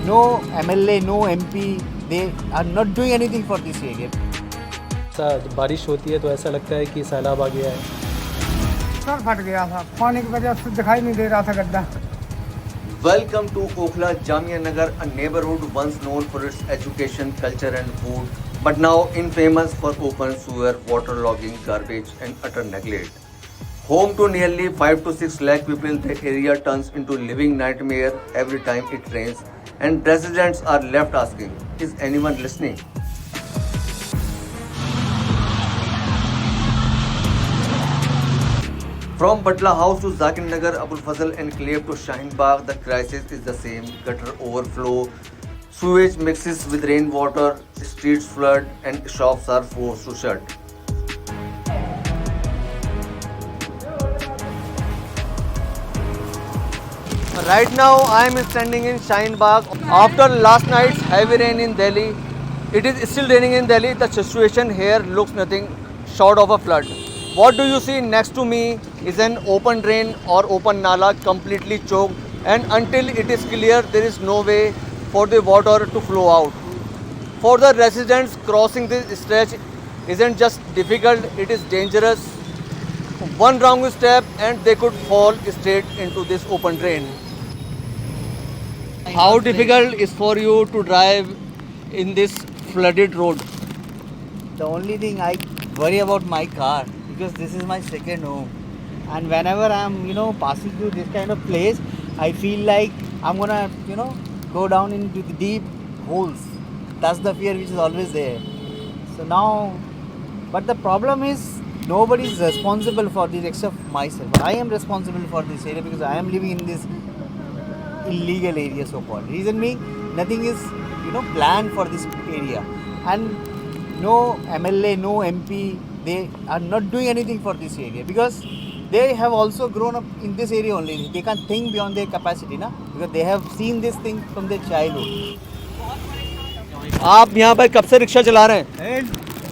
no MLA, no MP, they are not doing anything for this area. जब बारिश होती है तो ऐसा लगता है कि सैलाब आ गया है। सर फट गया था, पानी की वजह से दिखाई नहीं दे रहा था गड्ढा। Welcome to Okhla Jamia Nagar, a neighborhood once known for its education, culture and food, but now infamous for open sewer, waterlogging, garbage and utter neglect. Home to nearly 5 to 6 lakh people, the area turns into living nightmare every time it rains, and residents are left asking, is anyone listening? From Batla House to Zakir Nagar, Abul Fazal enclave to Shaheen Bagh, the crisis is the same. Gutter overflow, sewage mixes with rainwater, streets flood and shops are forced to shut. Right now I am standing in Shaheen Bagh. After last night's heavy rain in Delhi, it is still raining in Delhi. The situation here looks nothing short of a flood. What do you see next to me is an open drain or open nala completely choked, and until it is clear there is no way for the water to flow out. For the residents, crossing this stretch isn't just difficult, it is dangerous. One wrong step and they could fall straight into this open drain. How difficult is for you to drive in this flooded road? The only thing I worry about my car, because this is my second home, and whenever I'm passing through this kind of place, I feel like I'm gonna go down into the deep holes. That's the fear which is always there. So now, but the problem is nobody is responsible for this except myself. I am responsible for this area because I am living in this illegal area, so called. Reason being, nothing is planned for this area, and no MLA, no MP, they are not doing anything for this area because they have also grown up in this area only. They can't think beyond their capacity, na, because they have seen this thing from their childhood. आप यहाँ पर कब से rickshaw चला रहे हैं?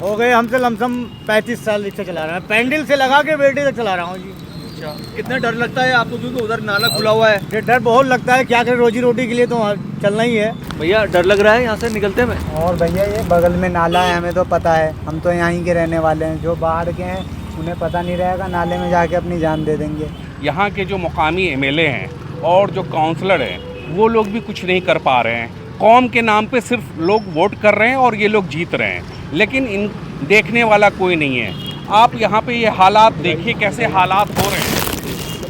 हो गए हमसे लमसम 35 साल रिक्शा चला रहा है। पैंडल से लगा के बेटे तक चला रहा हूँ जी। अच्छा, कितना डर लगता है आपको क्योंकि उधर नाला खुला हुआ है? ये डर बहुत लगता है, क्या करें, रोजी रोटी के लिए तो चलना ही है। भैया डर लग रहा है यहाँ से निकलते में? और भैया ये बगल में नाला है, हमें तो पता है, हम तो यहाँ के रहने वाले हैं। जो बाहर के हैं उन्हें पता नहीं रहेगा, नाले में जाके अपनी जान दे देंगे। यहाँ के जो मुकामी एमएलए हैं और जो काउंसलर हैं वो लोग भी कुछ नहीं कर पा रहे हैं। कौम के नाम पे सिर्फ लोग वोट कर रहे हैं और ये लोग जीत रहे हैं, लेकिन इन देखने वाला कोई नहीं है। आप यहाँ पे ये हालात देखिए कैसे हालात हो रहे हैं।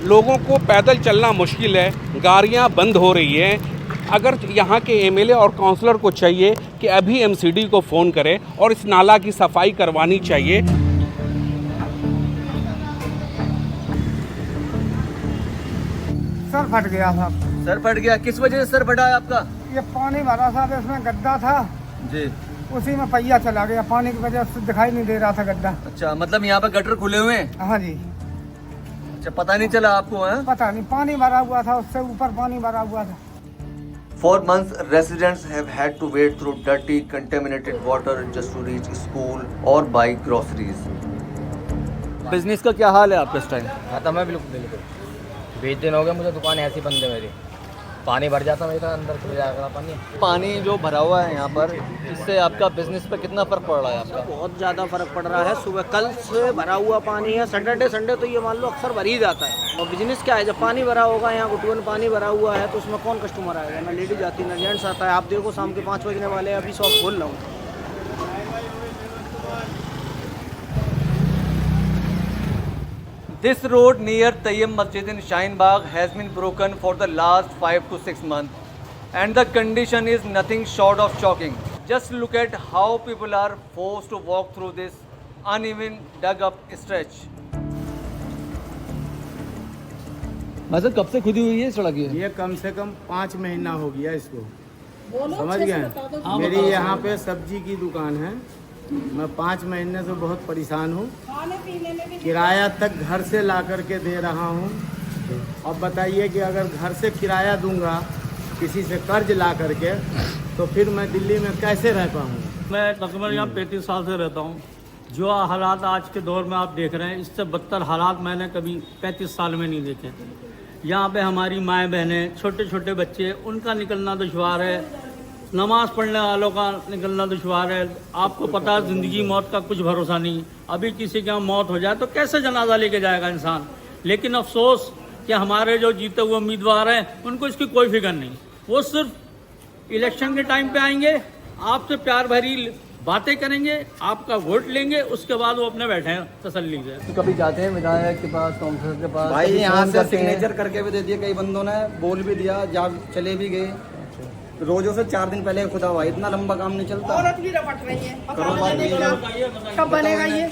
लोगों को पैदल चलना मुश्किल है, गाड़ियाँ बंद हो रही हैं। अगर यहाँ के एमएलए और काउंसलर को चाहिए कि अभी एमसीडी को फ़ोन करें और इस नाला की सफाई करवानी चाहिए। सर फट गया था। सर फट गया? किस वजह से सर फटा है आपका? ये पानी भरा था, इसमें गड्ढा था जी, उसी में पहिया चला गया, पानी की वजह से दिखाई नहीं दे रहा था गड्ढा। अच्छा, मतलब यहाँ पे गटर खुले हुए हैं? हाँ जी। अच्छा, पता नहीं चला आपको? है पता नहीं, पानी भरा हुआ था, उससे ऊपर पानी भरा हुआ था। For months, residents have had to wade through dirty, contaminated water just to reach school or buy groceries. Business का क्या हाल है आपका इस टाइम? खत्म है बिल्कुल। 20 दिन हो गए मुझे, दुकान ऐसी बंद है मेरी। पानी भर जाता मेरा, अंदर खुल जाएगा पानी जो भरा हुआ है यहाँ पर, इससे आपका बिजनेस पे कितना फर्क पड़ रहा है आपका? बहुत ज़्यादा फर्क पड़ रहा है। सुबह कल से भरा हुआ पानी है, सैटरडे संडे तो ये मान लो अक्सर भर ही जाता है। और बिजनेस क्या है, जब पानी भरा होगा, यहाँ घुटुआ में पानी भरा हुआ है तो उसमें कौन कस्टमर आएगा? ना लेडीज आती है ना जेंट्स आता है। आप देखो शाम के 5 बजने वाले हैं, अभी शॉप खोल रहा हूँ। This road near Tayyib Masjid in Shaheen Bagh has been broken for the last 5 to 6 months, and the condition is nothing short of shocking. Just look at how people are forced to walk through this uneven dug up stretch. मतलब कब से खुदी हुई है सड़क ये कम से कम 5 महीना हो गया इसको, समझ गए। मेरी यहाँ पे सब्जी की दुकान है, मैं 5 महीने से बहुत परेशान हूँ। किराया तक घर से ला करके दे रहा हूँ। अब बताइए कि अगर घर से किराया दूंगा किसी से कर्ज ला करके, तो फिर मैं दिल्ली में कैसे रह पाऊँगा? मैं तकरीबन यहाँ 35 साल से रहता हूँ। जो हालात आज के दौर में आप देख रहे हैं, इससे बदतर हालात मैंने कभी 35 साल में नहीं देखे। यहाँ पे हमारी माएँ बहनें, छोटे छोटे बच्चे, उनका निकलना दुश्वार है। नमाज पढ़ने वालों का निकलना दुश्वार है। आपको पता है ज़िंदगी मौत का कुछ भरोसा नहीं। अभी किसी के यहाँ मौत हो जाए तो कैसे जनाजा लेके जाएगा इंसान। लेकिन अफसोस कि हमारे जो जीते हुए उम्मीदवार हैं उनको इसकी कोई फिक्र नहीं। वो सिर्फ इलेक्शन के टाइम पे आएंगे, आपसे प्यार भरी बातें करेंगे, आपका वोट लेंगे, उसके बाद वो अपने बैठे हैं तसल्ली से। तो कभी जाते हैं विधायक के पास, काउंसलर के पास? भाई कभी यहाँ फोन से करते हैं? सिग्नेचर करके भी दे दिए कई बंदों ने, बोल भी दिया, जा चले भी गए। रोजों से 4 दिन पहले खुदा भाई इतना लंबा काम नहीं चलता। औरत भी रपट रही है, करोबार भी कब बनेगा ये?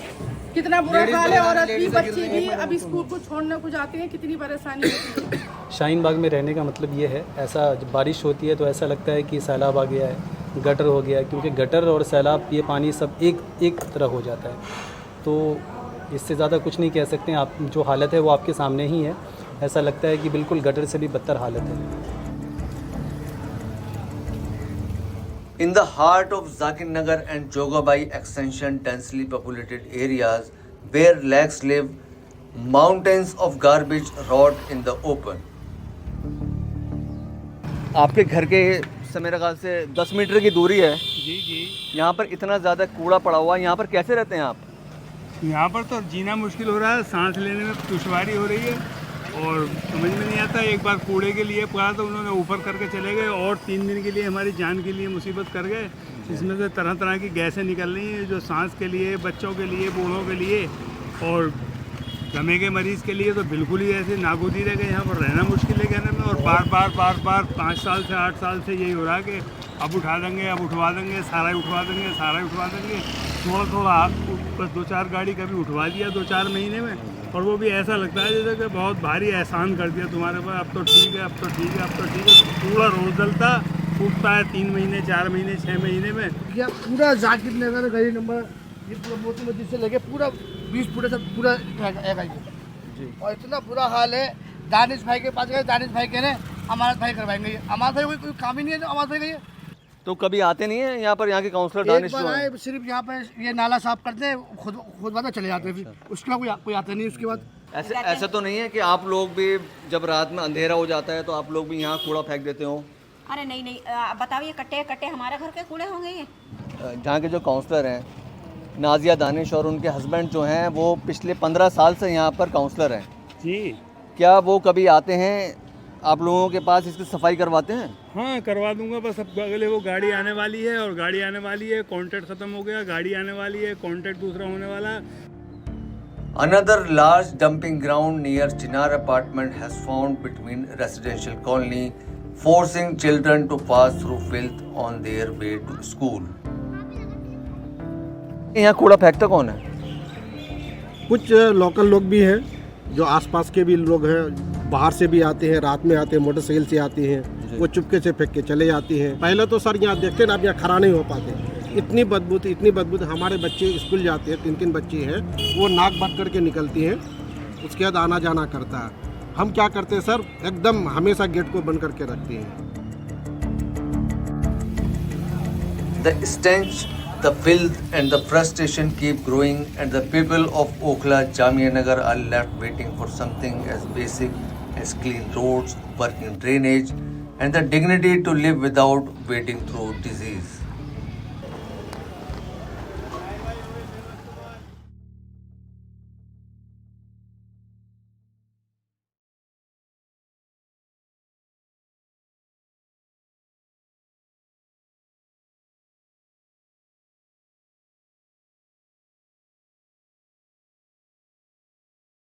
कितना बुरा हाल है। औरत भी, बच्ची भी अभी स्कूल को छोड़ने को जाते हैं, कितनी परेशानी होती है। शाहीन बाग में रहने का मतलब ये है, ऐसा जब बारिश होती है तो ऐसा लगता है कि सैलाब आ गया है, गटर हो गया है, क्योंकि गटर और सैलाब ये पानी सब एक तरह हो जाता है। तो इससे ज़्यादा कुछ नहीं कह सकते हैं। आप जो हालत है वो आपके सामने ही है। ऐसा लगता है कि बिल्कुल गटर से भी बदतर हालत है। In the heart of Zakir Nagar and Jogabai extension densely populated areas where lakhs live, mountains of garbage rot in the open. आपके घर के से मेरे ख्याल से 10 मीटर की दूरी है। जी जी। यहाँ पर इतना ज़्यादा कूड़ा पड़ा हुआ है, यहाँ पर कैसे रहते हैं आप? यहाँ पर तो जीना मुश्किल हो रहा है, सांस लेने में दुश्वारी हो रही है और समझ में नहीं आता। एक बार कूड़े के लिए कहा तो उन्होंने ऊपर करके चले गए और 3 दिन के लिए हमारी जान के लिए मुसीबत कर गए। इसमें से तरह तरह की गैसें निकल रही हैं जो सांस के लिए, बच्चों के लिए, बूढ़ों के लिए और दमे के मरीज़ के लिए तो बिल्कुल ही ऐसे नागुदी रह गए। यहाँ पर रहना मुश्किल है कहने में। और बार बार 5 साल से 8 साल से यही हो रहा है कि अब उठा देंगे, अब उठवा देंगे, सारा ही उठवा देंगे, सारा ही उठवा देंगे। थोड़ा बस 2-4 गाड़ी कभी उठवा दिया 2-4 महीने में, और वो भी ऐसा लगता है जैसे कि बहुत भारी एहसान कर दिया तुम्हारे पर, अब तो ठीक है, अब तो ठीक है, अब तो ठीक है। पूरा रोज डलता फूटता है 3 महीने, 4 महीने, 6 महीने में। या पूरा जाकिर नगर गली नंबर ये पूरा मोती मस्जिद से लेके पूरा 20 फुट से पूरा जी। और इतना बुरा हाल है। दानिश भाई के पास गए, दानिश भाई कह रहे अमानत भाई करवाएंगे। अमानत भाई कोई काम ही नहीं है जो अमानत भाई का। ये तो कभी आते नहीं है यहाँ पर? यहाँ के काउंसलर दानिश जो आए, हैं सिर्फ यहाँ पे ये नाला साफ करते हैं, खुद बात चले जाते हैं, फिर उसके बाद कोई आता नहीं। उसके बाद ऐसा तो नहीं है कि आप लोग भी जब रात में अंधेरा हो जाता है तो आप लोग भी यहाँ कूड़ा फेंक देते हो? अरे नहीं, बताओ ये कट्टे हमारे घर के कूड़े होंगे ये? जहाँ के जो काउंसलर हैं नाजिया दानिश और उनके हस्बैंड जो हैं वो पिछले 15 साल से यहाँ पर काउंसलर हैं जी। क्या वो कभी आते हैं आप लोगों के पास, इसकी सफाई करवाते हैं? हाँ, करवा दूंगा। बस अब अगले वो गाड़ी आने वाली है और गाड़ी आने वाली है, कॉन्ट्रैक्ट ख़त्म हो गया, गाड़ी आने वाली है, कॉन्ट्रैक्ट दूसरा होने वाला है। Another large dumping ground near Chinar apartment has formed between residential colony, forcing children to pass through filth on their way to school. यहाँ कूड़ा फेंकता कौन है? कुछ लोकल लोग भी हैं, जो आसपास के भी लोग हैं, बाहर से भी आते हैं, रात में आते हैं, मोटरसाइकिल से आते हैं, वो चुपके से फेंक के चले जाती हैं। पहले तो सर यहाँ देखते ना, अब यहाँ खड़ा नहीं हो पाते, इतनी बदबू थी, इतनी बदबू थी। हमारे बच्चे स्कूल जाते हैं, 3-3 बच्चे हैं, वो नाक बंद करके निकलती हैं, उसके बाद आना जाना करता है। हम क्या करते हैं सर, एकदम हमेशा गेट को बंद करके रखते हैं। The stench, the filth and the frustration keep growing, and the people of Okhla, Jamia Nagar are left waiting for something as basic as clean roads, working drainage and the dignity to live without wading through disease.